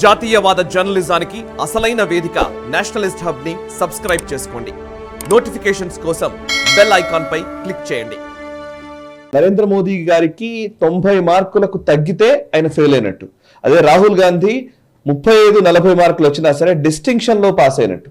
జాతీయవాద జర్నలిజానికి అసలైన వేదిక నేషనలిస్ట్ హబ్ ని సబ్స్క్రైబ్ చేసుకోండి. నోటిఫికేషన్స్ కోసం బెల్ ఐకాన్ పై క్లిక్ చేయండి. నరేంద్ర మోదీ గారికి 90 మార్కులకు తగ్గితే ఆయన ఫెయిల్ అయినట్టు. అదే రాహుల్ గాంధీ 35-40 మార్కులు వచ్చినా సరే డిస్టింక్షన్ లో పాస్ అయినట్టు.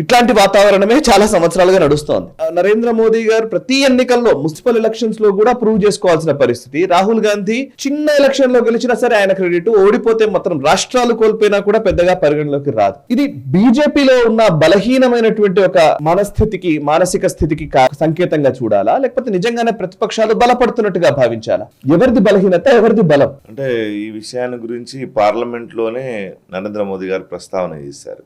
ఇట్లాంటి వాతావరణమే చాలా సంవత్సరాలుగా నడుస్తోంది. నరేంద్ర మోదీ గారు ప్రతి ఎన్నికల్లో మున్సిపల్ ఎలక్షన్స్ లో కూడా ప్రూవ్ చేసుకోవాల్సిన పరిస్థితి. రాహుల్ గాంధీ చిన్న ఎలక్షన్ లో గెలిచినా సరే ఆయన క్రెడిట్, ఓడిపోతే మాత్రం రాష్ట్రాలు కోల్పోయినా కూడా పెద్దగా పరిగణలోకి రాదు. ఇది బీజేపీలో ఉన్న బలహీనమైనటువంటి ఒక మనస్థితికి, మానసిక స్థితికి సంకేతంగా చూడాలా, లేకపోతే నిజంగానే ప్రతిపక్షాలు బలపడుతున్నట్టుగా భావించాలా? ఎవరిది బలహీనత, ఎవరిది బలం? అంటే ఈ విషయాన్ని గురించి పార్లమెంట్ లోనే నరేంద్ర మోదీ గారు ప్రస్తావన చేశారు.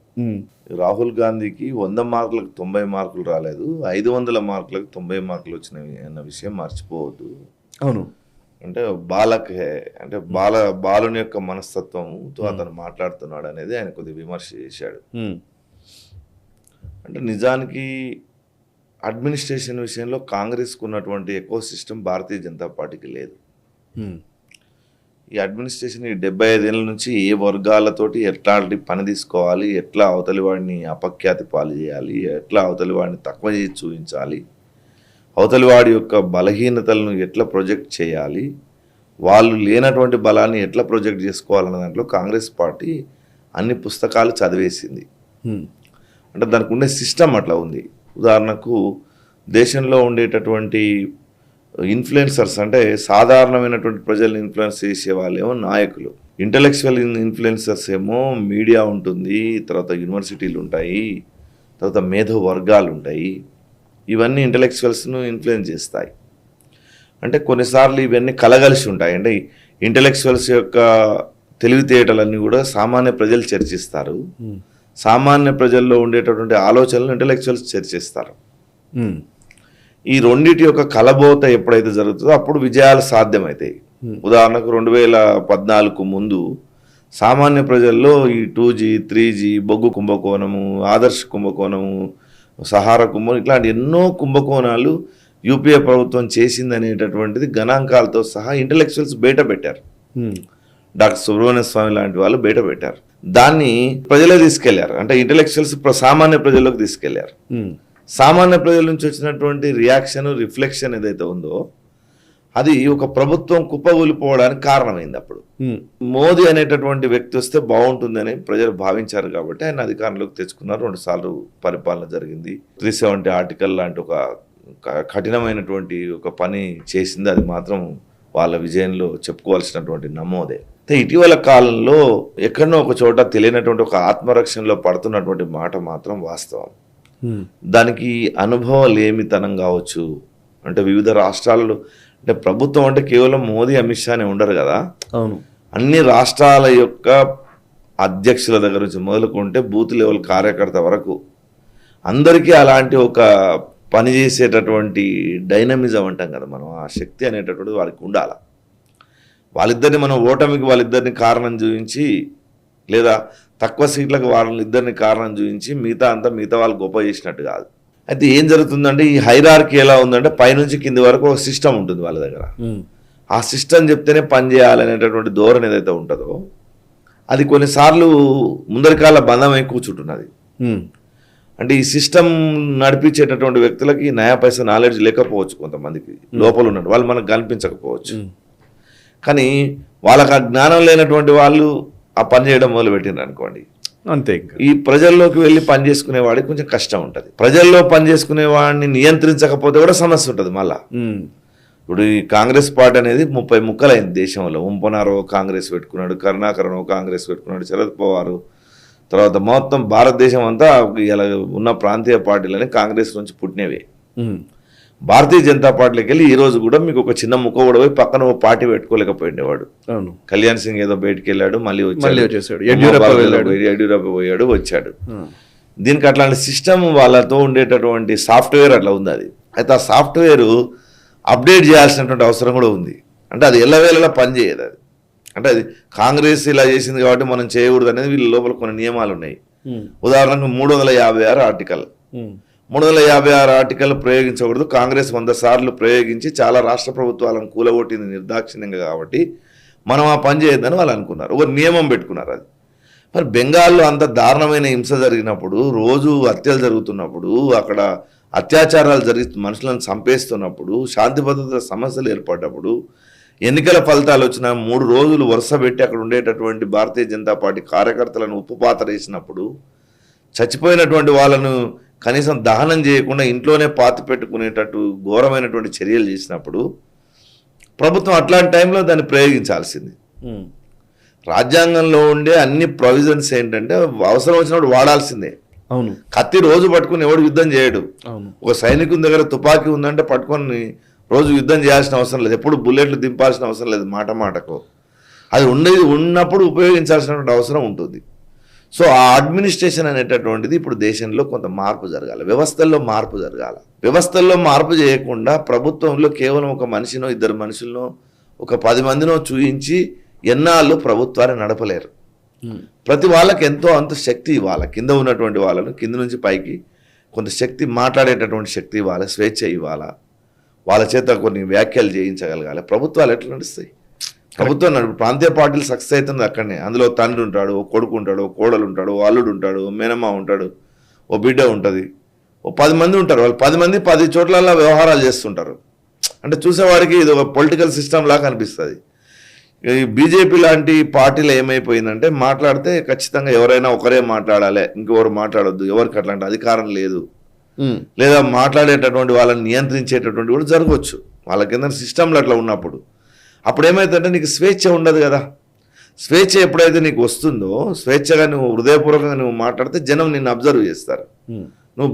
రాహుల్ గాంధీకి 100 మార్కులకు 90 మార్కులు రాలేదు, 500 మార్కులకు 90 మార్కులు వచ్చినవి అన్న విషయం మర్చిపోవద్దు. అవును, అంటే అంటే బాలుని యొక్క మనస్తత్వంతో అతను మాట్లాడుతున్నాడు అనేది ఆయన కొద్దిగా విమర్శ చేశాడు. అంటే నిజానికి అడ్మినిస్ట్రేషన్ విషయంలో కాంగ్రెస్కు ఉన్నటువంటి ఎకో సిస్టమ్ భారతీయ జనతా పార్టీకి లేదు. ఈ అడ్మినిస్ట్రేషన్ 75 ఏళ్ళ నుంచి ఏ వర్గాలతోటి ఎట్లాంటి పని తీసుకోవాలి, ఎట్లా అవతలి వాడిని అపఖ్యాతి పాలు చేయాలి, ఎట్లా అవతలి వాడిని తక్కువ చేసి చూపించాలి, అవతలి వాడి యొక్క బలహీనతలను ఎట్లా ప్రొజెక్ట్ చేయాలి, వాళ్ళు లేనటువంటి బలాన్ని ఎట్లా ప్రొజెక్ట్ చేసుకోవాలన్న దాంట్లో కాంగ్రెస్ పార్టీ అన్ని పుస్తకాలు చదివేసింది. అంటే దానికి ఉండే సిస్టమ్ అట్లా ఉంది. ఉదాహరణకు దేశంలో ఉండేటటువంటి ఇన్ఫ్లుయెన్సర్స్, అంటే సాధారణమైనటువంటి ప్రజల్ని ఇన్ఫ్లుయెన్స్ చేసే వాళ్ళేమో నాయకులు, ఇంటలెక్చువల్ ఇన్ఫ్లుయెన్సర్స్ ఏమో మీడియా ఉంటుంది, తర్వాత యూనివర్సిటీలు ఉంటాయి, తర్వాత మేధో వర్గాలు ఉంటాయి. ఇవన్నీ ఇంటలెక్చువల్స్ను ఇన్ఫ్లుయెన్స్ చేస్తాయి. అంటే కొన్నిసార్లు ఇవన్నీ కలగలిసి ఉంటాయి. అంటే ఇంటలెక్చువల్స్ యొక్క తెలివితేటలన్నీ కూడా సామాన్య ప్రజలు చర్చిస్తారు, సామాన్య ప్రజల్లో ఉండేటటువంటి ఆలోచనలు ఇంటలెక్చువల్స్ చర్చిస్తారు. ఈ రెండింటి యొక్క కలబోత ఎప్పుడైతే జరుగుతుందో అప్పుడు విజయాలు సాధ్యమవుతాయి. ఉదాహరణకు 2014 ముందు సామాన్య ప్రజల్లో ఈ 2G, 3G, బొగ్గు కుంభకోణము, ఆదర్శ కుంభకోణము, సహారా కుంభకోణం, ఇట్లాంటి ఎన్నో కుంభకోణాలు యూపీఏ ప్రభుత్వం చేసిందనేటటువంటిది గణాంకాలతో సహా ఇంటలెక్చువల్స్ బయట పెట్టారు. డాక్టర్ సుబ్రహ్మణ్య స్వామి లాంటి వాళ్ళు బయట పెట్టారు. దాన్ని ప్రజలే తీసుకెళ్లారు. అంటే ఇంటలెక్చువల్స్ సామాన్య ప్రజల్లోకి తీసుకెళ్లారు. సామాన్య ప్రజల నుంచి వచ్చినటువంటి రియాక్షన్, రిఫ్లెక్షన్ ఏదైతే ఉందో అది ఒక ప్రభుత్వం కుప్పగూలిపోవడానికి కారణమైంది. అప్పుడు మోదీ అనేటటువంటి వ్యక్తి వస్తే బాగుంటుందని ప్రజలు భావించారు కాబట్టి ఆయన అధికారంలోకి తెచ్చుకున్నారు. 2 సార్లు పరిపాలన జరిగింది. 370 ఆర్టికల్ లాంటి ఒక కఠినమైనటువంటి ఒక పని చేసింది. అది మాత్రం వాళ్ళ విజయంలో చెప్పుకోవాల్సినటువంటి నమోదే. ఇటీవల కాలంలో ఎక్కడనో ఒక చోట తెలియనటువంటి ఒక ఆత్మరక్షణలో పడుతున్నటువంటి మాట మాత్రం వాస్తవం. దానికి అనుభవలేమితనం కావచ్చు. అంటే వివిధ రాష్ట్రాలలో, అంటే ప్రభుత్వం అంటే కేవలం మోదీ, అమిత్ షానే ఉండరు కదా. అవును, అన్ని రాష్ట్రాల యొక్క అధ్యక్షుల దగ్గర నుంచి మొదలుకుంటే బూత్ లెవెల్ కార్యకర్త వరకు అందరికీ అలాంటి ఒక పనిచేసేటటువంటి డైనమిజం అంటాం కదా మనం, ఆ శక్తి అనేటటువంటిది వాళ్ళకి ఉండాలి. వాళ్ళిద్దరిని మనం ఓటమికి వాళ్ళిద్దరిని కారణం చూపించి, లేదా తక్కువ సీట్లకు వాళ్ళిద్దరిని కారణం చూపించి మిగతా వాళ్ళు గొప్ప చేసినట్టు కాదు. అయితే ఏం జరుగుతుందంటే ఈ హైరార్కీ ఎలా ఉందంటే పైనుంచి కింది వరకు ఒక సిస్టమ్ ఉంటుంది వాళ్ళ దగ్గర. ఆ సిస్టమ్ చెప్తేనే పని చేయాలనేటటువంటి ధోరణి ఏదైతే ఉంటుందో అది కొన్నిసార్లు ముందరికాల బంధమై కూర్చుంటున్నది. అంటే ఈ సిస్టమ్ నడిపించేటటువంటి వ్యక్తులకి నయా పైసా నాలెడ్జ్ లేకపోవచ్చు, కొంతమందికి లోపల ఉన్నట్టు వాళ్ళు మనకు కనిపించకపోవచ్చు. కానీ వాళ్ళకి ఆ జ్ఞానం లేనటువంటి వాళ్ళు ఆ పని చేయడం మొదలు పెట్టినారు అనుకోండి, అంతే. ఈ ప్రజల్లోకి వెళ్ళి పని చేసుకునేవాడికి కొంచెం కష్టం ఉంటుంది. ప్రజల్లో పని చేసుకునేవాడిని నియంత్రించకపోతే కూడా సమస్య ఉంటుంది మళ్ళా. ఇప్పుడు ఈ కాంగ్రెస్ పార్టీ అనేది 30 ముక్కలైంది దేశంలో. ఉంపనారో కాంగ్రెస్ పెట్టుకున్నాడు, కరుణాకరనో కాంగ్రెస్ పెట్టుకున్నాడు, శరద్ పవారు, తర్వాత మొత్తం భారతదేశం అంతా ఇలా ఉన్న ప్రాంతీయ పార్టీలని కాంగ్రెస్ నుంచి పుట్టినవే. భారతీయ జనతా పార్టీలోకి వెళ్ళి ఈ రోజు కూడా మీకు ఒక చిన్న ముక్క కూడా పోయి పక్కన ఒక పార్టీ పెట్టుకోలేకపోయిండేవాడు. కళ్యాణ్ సింగ్ ఏదో బయటికి వెళ్ళాడు, మళ్ళీ వచ్చాడు, యడ్యూరప్ప పోయాడు, వచ్చాడు. దీనికి అట్లాంటి సిస్టమ్ వాళ్ళతో ఉండేటటువంటి సాఫ్ట్వేర్ అట్లా ఉంది అది. అయితే ఆ సాఫ్ట్వేర్ అప్డేట్ చేయాల్సినటువంటి అవసరం కూడా ఉంది. అంటే అది ఎల్లవేళలా పనిచేయదు అది. అంటే అది కాంగ్రెస్ ఇలా చేసింది కాబట్టి మనం చేయకూడదు అనేది వీళ్ళ లోపల కొన్ని నియమాలు ఉన్నాయి. ఉదాహరణకు 356 ఆర్టికల్ 356 ఆర్టికల్ ప్రయోగించకూడదు. కాంగ్రెస్ 100 సార్లు ప్రయోగించి చాలా రాష్ట్ర ప్రభుత్వాలను కూలగొట్టింది నిర్దాక్షిణ్యంగా, కాబట్టి మనం ఆ పని చేయొద్దని వాళ్ళు అనుకున్నారు. ఒక నియమం పెట్టుకున్నారు. అది మరి బెంగాల్లో అంత దారుణమైన హింస జరిగినప్పుడు, రోజు హత్యలు జరుగుతున్నప్పుడు, అక్కడ అత్యాచారాలు మనుషులను చంపేస్తున్నప్పుడు, శాంతి భద్రత సమస్యలు ఏర్పడ్డప్పుడు, ఎన్నికల ఫలితాలు వచ్చిన 3 రోజులు వరుస పెట్టి అక్కడ ఉండేటటువంటి భారతీయ జనతా పార్టీ కార్యకర్తలను ఉప్పుపాత వేసినప్పుడు, చచ్చిపోయినటువంటి వాళ్ళను కనీసం దహనం చేయకుండా ఇంట్లోనే పాతి పెట్టుకునేటట్టు ఘోరమైనటువంటి చర్యలు చేసినప్పుడు ప్రభుత్వం అట్లాంటి టైంలో దాన్ని ప్రయోగించాల్సింది. రాజ్యాంగంలో ఉండే అన్ని ప్రొవిజన్స్ ఏంటంటే అవసరం వచ్చినప్పుడు వాడాల్సిందే. అవును, కత్తి రోజు పట్టుకుని ఎవడు యుద్ధం చేయడు. అవును, ఒక సైనికుని దగ్గర తుపాకీ ఉందంటే పట్టుకొని రోజు యుద్ధం చేయాల్సిన అవసరం లేదు, ఎప్పుడు బుల్లెట్లు దింపాల్సిన అవసరం లేదు. మాట మాటకు అది ఉన్నప్పుడు ఉపయోగించాల్సినటువంటి అవసరం ఉంటుంది. సో ఆ అడ్మినిస్ట్రేషన్ అనేటటువంటిది ఇప్పుడు దేశంలో కొంత మార్పు జరగాలి, వ్యవస్థల్లో మార్పు జరగాలి. వ్యవస్థల్లో మార్పు చేయకుండా ప్రభుత్వంలో కేవలం ఒక మనిషినో 2 మనుషులనో ఒక 10 మందినో చూయించి ఎన్నాళ్ళు ప్రభుత్వాన్ని నడపలేరు. ప్రతి వాళ్ళకి ఎంతో అంత శక్తి ఇవ్వాలి, కింద ఉన్నటువంటి వాళ్ళను కింద నుంచి పైకి కొంత శక్తి, మాట్లాడేటటువంటి శక్తి ఇవ్వాలి, స్వేచ్ఛ ఇవ్వాలా, వాళ్ళ చేత కొన్ని వ్యాఖ్యలు చేయించగలగాలి. ప్రభుత్వాలు ఎట్లా నడుస్తాయి? ప్రభుత్వం ప్రాంతీయ పార్టీలు సక్సెస్ అవుతుంది అక్కడనే. అందులో తండ్రి ఉంటాడు, ఓ కొడుకు ఉంటాడు, ఓ కోడలు ఉంటాడు, ఓ అల్లుడు ఉంటాడు, ఓ మేనమ్మ ఉంటాడు, ఓ బిడ్డ ఉంటుంది, ఓ 10 మంది ఉంటారు. వాళ్ళు 10 మంది 10 చోట్ల వ్యవహారాలు చేస్తుంటారు. అంటే చూసేవాడికి ఇది ఒక పొలిటికల్ సిస్టమ్ లాగా అనిపిస్తుంది. ఈ బీజేపీ లాంటి పార్టీలు ఏమైపోయిందంటే మాట్లాడితే ఖచ్చితంగా ఎవరైనా ఒకరే మాట్లాడాలి, ఇంకెవరు మాట్లాడొద్దు, ఎవరికి అట్లాంటి అధికారం లేదు, లేదా మాట్లాడేటటువంటి వాళ్ళని నియంత్రించేటటువంటి కూడా జరగవచ్చు. వాళ్ళ కింద సిస్టంలో అట్లా ఉన్నప్పుడు అప్పుడు ఏమైతుందంటే నీకు స్వేచ్ఛ ఉండదు కదా. స్వేచ్ఛ ఎప్పుడైతే నీకు వస్తుందో, స్వేచ్ఛగా నువ్వు హృదయపూర్వకంగా నువ్వు మాట్లాడితే జనం నిన్ను అబ్జర్వ్ చేస్తారు. నువ్వు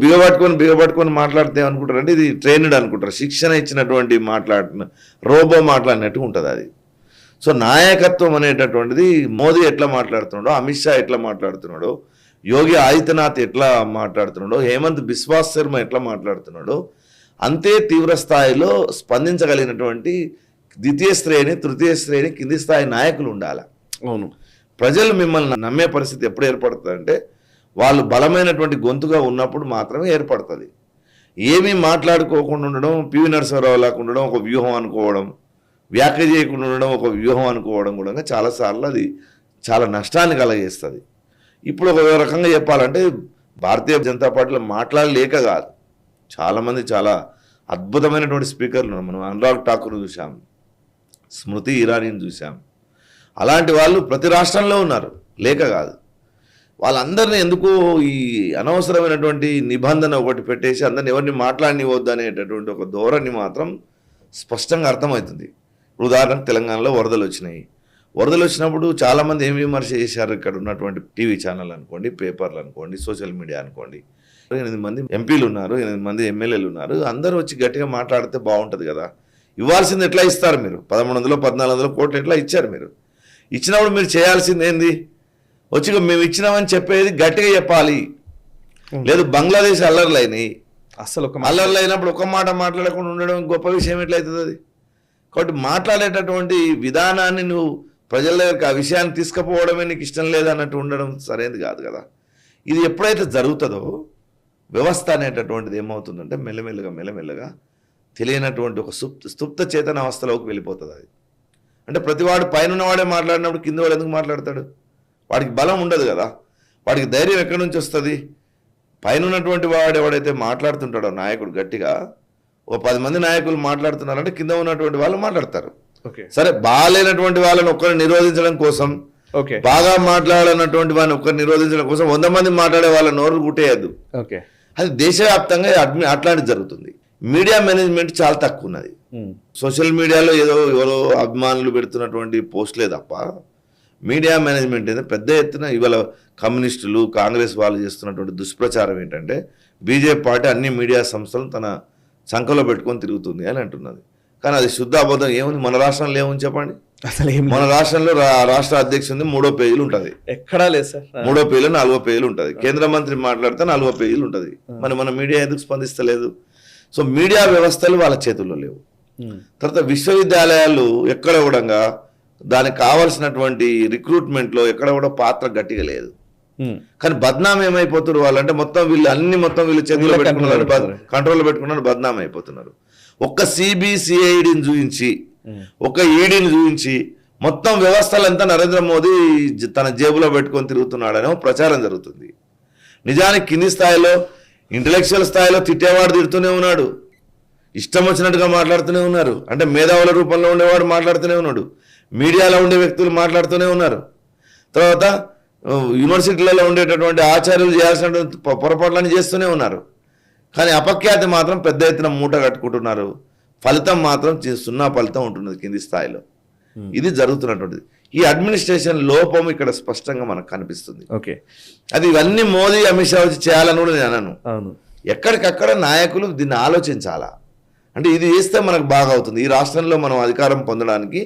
బిగబట్టుకొని మాట్లాడితే అనుకుంటారు అంటే ఇది ట్రైన్డ్ అనుకుంటారు, శిక్షణ ఇచ్చినటువంటి రోబో మాట్లాడినట్టు ఉంటుంది అది. సో నాయకత్వం అనేటటువంటిది మోదీ ఎట్లా మాట్లాడుతున్నాడో, అమిత్ షా ఎట్లా మాట్లాడుతున్నాడో, యోగి ఆదిత్యనాథ్ ఎట్లా మాట్లాడుతున్నాడో, హేమంత్ బిశ్వాస్ శర్మ ఎట్లా మాట్లాడుతున్నాడో అంతే తీవ్ర స్థాయిలో స్పందించగలిగినటువంటి ద్వితీయ శ్రేణి, తృతీయ శ్రేణి, కింది స్థాయి నాయకులు ఉండాలి. అవును, ప్రజలు మిమ్మల్ని నమ్మే పరిస్థితి ఎప్పుడు ఏర్పడుతుంది అంటే వాళ్ళు బలమైనటువంటి గొంతుగా ఉన్నప్పుడు మాత్రమే ఏర్పడుతుంది. ఏమీ మాట్లాడుకోకుండా ఉండడం, పివి నరసింహారావు లాగా ఉండడం ఒక వ్యూహం అనుకోవడం, వ్యాఖ్య చేయకుండా ఉండడం ఒక వ్యూహం అనుకోవడం కూడా చాలాసార్లు అది చాలా నష్టాన్ని కలగజేస్తుంది. ఇప్పుడు ఒక రకంగా చెప్పాలంటే భారతీయ జనతా పార్టీలో మాట్లాడలేక కాదు, చాలామంది చాలా అద్భుతమైనటువంటి స్పీకర్లు ఉన్నారు. మనం అనురాగ్ ఠాకూర్ చూసాం, స్మృతి ఇరానీని చూసాం. అలాంటి వాళ్ళు ప్రతి రాష్ట్రంలో ఉన్నారు, లేక కాదు. వాళ్ళందరినీ ఎందుకు ఈ అనవసరమైనటువంటి నిబంధన ఒకటి పెట్టేసి అందరిని ఎవరిని మాట్లాడనివద్దు అనేటటువంటి ఒక ధోరణి మాత్రం స్పష్టంగా అర్థమవుతుంది. ఉదాహరణకు తెలంగాణలో వరదలు వచ్చినాయి. వరదలు వచ్చినప్పుడు చాలామంది ఏం విమర్శ చేశారు, ఇక్కడ ఉన్నటువంటి టీవీ ఛానల్ అనుకోండి, పేపర్లు అనుకోండి, సోషల్ మీడియా అనుకోండి. 8 మంది ఎంపీలు ఉన్నారు, 8 మంది ఎమ్మెల్యేలు ఉన్నారు, అందరూ వచ్చి గట్టిగా మాట్లాడితే బాగుంటుంది కదా. ఇవ్వాల్సింది ఎట్లా ఇస్తారు మీరు? 1300 1400 కోట్లు ఎట్లా ఇచ్చారు మీరు? ఇచ్చినప్పుడు మీరు చేయాల్సింది ఏంది? వచ్చి మేము ఇచ్చినామని చెప్పేది గట్టిగా చెప్పాలి. లేదు బంగ్లాదేశ్ అల్లర్లు అయినాయి, అసలు అల్లర్లు అయినప్పుడు ఒక మాట మాట్లాడకుండా ఉండడం గొప్ప విషయం ఎట్లయితుంది అది? కాబట్టి మాట్లాడేటటువంటి విధానాన్ని నువ్వు ప్రజల దగ్గరికి ఆ విషయాన్ని తీసుకుపోవడమే నీకు ఇష్టం లేదన్నట్టు ఉండడం సరైనది కాదు కదా. ఇది ఎప్పుడైతే జరుగుతుందో వ్యవస్థ అనేటటువంటిది ఏమవుతుందంటే మెల్లమెల్లగా తెలియనటువంటి ఒక స్తుప్త చేతన అవస్థలోకి వెళ్ళిపోతుంది అది. అంటే ప్రతివాడు పైన వాడే మాట్లాడినప్పుడు కింద వాడు ఎందుకు మాట్లాడతాడు? వాడికి బలం ఉండదు కదా, వాడికి ధైర్యం ఎక్కడి నుంచి వస్తుంది? పైన ఉన్నటువంటి వాడు ఎవడైతే మాట్లాడుతుంటాడో నాయకుడు గట్టిగా, ఓ 10 మంది నాయకులు మాట్లాడుతున్నారంటే కింద ఉన్నటువంటి వాళ్ళు మాట్లాడతారు. సరే, బాగాలేనటువంటి వాళ్ళని ఒక్కరిని నిరోధించడం కోసం, బాగా మాట్లాడాలన్నటువంటి వాళ్ళని ఒక్కరిని నిరోధించడం కోసం 100 మంది మాట్లాడే వాళ్ళ నోరు గుట్టేయద్దు. అది దేశవ్యాప్తంగా అట్లాంటిది జరుగుతుంది. మీడియా మేనేజ్మెంట్ చాలా తక్కువ ఉన్నది. సోషల్ మీడియాలో ఏదో ఎవరో అభిమానులు పెడుతున్నటువంటి పోస్టులే తప్ప మీడియా మేనేజ్మెంట్ ఏదో పెద్ద ఎత్తున ఇవాళ కమ్యూనిస్టులు, కాంగ్రెస్ వాళ్ళు చేస్తున్నటువంటి దుష్ప్రచారం ఏంటంటే బీజేపీ పార్టీ అన్ని మీడియా సంస్థలను తన సంఖలో పెట్టుకొని తిరుగుతుంది అని అంటున్నది. కానీ అది శుద్ధ అబద్ధం. ఏముంది మన రాష్ట్రంలో ఏముంది చెప్పండి? అసలు మన రాష్ట్రంలో రాష్ట్ర అధ్యక్షుడి 3వ పేజీలు ఉంటుంది, ఎక్కడా లేదు సార్. 3వ పేజీలో 4వ పేజీలు ఉంటుంది, కేంద్ర మంత్రి మాట్లాడితే 4వ పేజీలు ఉంటుంది. మరి మన మీడియా ఎందుకు స్పందిస్తలేదు? సో మీడియా వ్యవస్థలు వాళ్ళ చేతుల్లో లేవు. తర్వాత విశ్వవిద్యాలయాలు ఎక్కడ కూడా దానికి కావాల్సినటువంటి రిక్రూట్మెంట్లో ఎక్కడ కూడా పాత్ర గట్టిగా లేదు. కానీ బద్నాం ఏమైపోతున్నారు వాళ్ళంటే మొత్తం వీళ్ళు చేతుల్లో పెట్టుకున్నారు, కంట్రోల్లో పెట్టుకున్నారు, బద్నాం అయిపోతున్నారు. ఒక్క సిబిసిఐడిని చూపించి, ఒక ఈడీని చూపించి మొత్తం వ్యవస్థలంతా నరేంద్ర మోదీ తన జేబులో పెట్టుకొని తిరుగుతున్నాడనే ప్రచారం జరుగుతుంది. నిజానికి కింది స్థాయిలో ఇంటలెక్చువల్ స్థాయిలో తిట్టేవాడు తిడుతూనే ఉన్నాడు, ఇష్టం వచ్చినట్టుగా మాట్లాడుతూనే ఉన్నారు. అంటే మేధావుల రూపంలో ఉండేవాడు మాట్లాడుతూనే ఉన్నాడు, మీడియాలో ఉండే వ్యక్తులు మాట్లాడుతూనే ఉన్నారు. తర్వాత యూనివర్సిటీలలో ఉండేటటువంటి ఆచార్యులు చేయాల్సిన పొరపాట్లను చేస్తూనే ఉన్నారు. కానీ అపఖ్యాతి మాత్రం పెద్ద ఎత్తున మూట కట్టుకుంటున్నారు. ఫలితం మాత్రం సున్నా ఫలితం ఉంటున్నది కింది స్థాయిలో. ఇది జరుగుతున్నటువంటిది. ఈ అడ్మినిస్ట్రేషన్ లోపం ఇక్కడ స్పష్టంగా మనకు కనిపిస్తుంది. ఓకే, అది ఇవన్నీ మోదీ అమిత్ షా వచ్చి చేయాలని కూడా నేను అనను. అవును, ఎక్కడికక్కడ నాయకులు దీన్ని ఆలోచించాలా. అంటే ఇది చేస్తే మనకు బాగా అవుతుంది, ఈ రాష్ట్రంలో మనం అధికారం పొందడానికి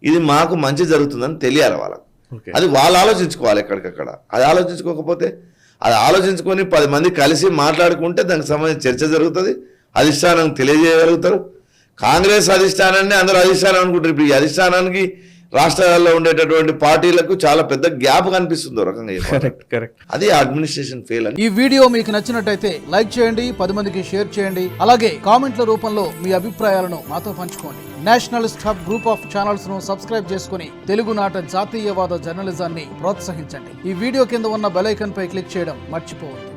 ఇది మాకు మంచి జరుగుతుందని తెలియాలి వాళ్ళకు. అది వాళ్ళు ఆలోచించుకోవాలి ఎక్కడికక్కడ. అది ఆలోచించుకోకపోతే, అది ఆలోచించుకొని 10 మంది కలిసి మాట్లాడుకుంటే దానికి సంబంధించి చర్చ జరుగుతుంది, అధిష్టానం తెలియజేయగలుగుతారు. కాంగ్రెస్ అధిష్టానాన్ని అందరూ అధిష్టానం అనుకుంటారు. ఇప్పుడు ఈ అధిష్టానానికి రాష్ట్రాల్లో ఉండేటటువంటి పార్టీలకు చాలా పెద్ద గ్యాప్ కనిపిస్తుంది రకంగా. అది అడ్మినిస్ట్రేషన్ ఫెయిల్ అని. ఈ వీడియో మీకు నచ్చినట్టయితే లైక్ చేయండి, 10 మందికి షేర్ చేయండి. అలాగే కామెంట్ల రూపంలో మీ అభిప్రాయాలను మాతో పంచుకోండి. Nationalist hub group of channels ను సబ్స్క్రైబ్ చేసుకుని తెలుగునాట జాతీయవాద జర్నలిజాన్ని ప్రోత్సహించండి. ఈ వీడియో కింద ఉన్న బెల్ ఐకాన్ పై క్లిక్ చేయడం మర్చిపోవద్దు.